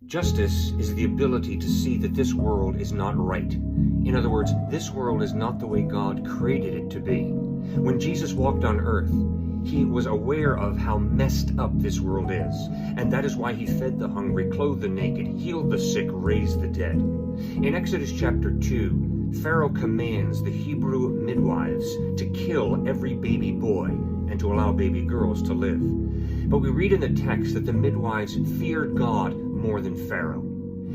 Justice is the ability to see that this world is not right. In other words, this world is not the way God created it to be. When Jesus walked on earth, he was aware of how messed up this world is, and that is why he fed the hungry, clothed the naked, healed the sick, raised the dead. In Exodus chapter 2, Pharaoh commands the Hebrew midwives to kill every baby boy and to allow baby girls to live. But we read in the text that the midwives feared God more than Pharaoh,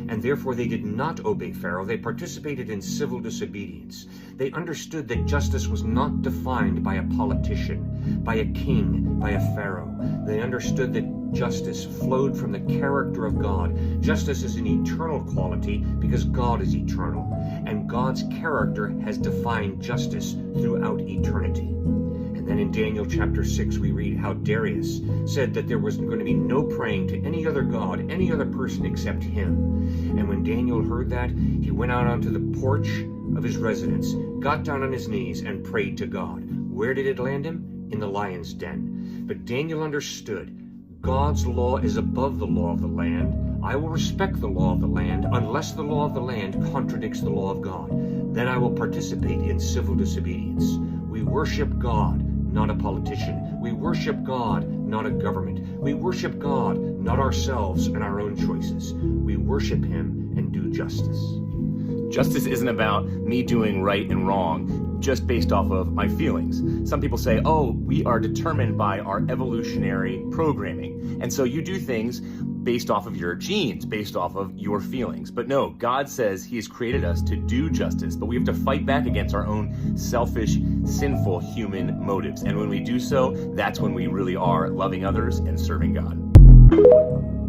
and therefore they did not obey Pharaoh. They participated in civil disobedience. They understood that justice was not defined by a politician, by a king, by a pharaoh. They understood that justice flowed from the character of God. Justice is an eternal quality because God is eternal, and God's character has defined justice throughout eternity. And then in Daniel chapter 6, we read how Darius said that there was going to be no praying to any other god, any other person except him. And when Daniel heard that, he went out onto the porch of his residence, got down on his knees, and prayed to God. Where did it land him? In the lion's den. But Daniel understood God's law is above the law of the land. I will respect the law of the land unless the law of the land contradicts the law of God. Then I will participate in civil disobedience. We worship God, not a politician. We worship God, not a government. We worship God, not ourselves and our own choices. We worship him and do justice. Justice isn't about me doing right and wrong just based off of my feelings. Some people say, oh, we are determined by our evolutionary programming. And so you do things based off of your genes, based off of your feelings. But no, God says he has created us to do justice, but we have to fight back against our own selfish, sinful human motives. And when we do so, that's when we really are loving others and serving God.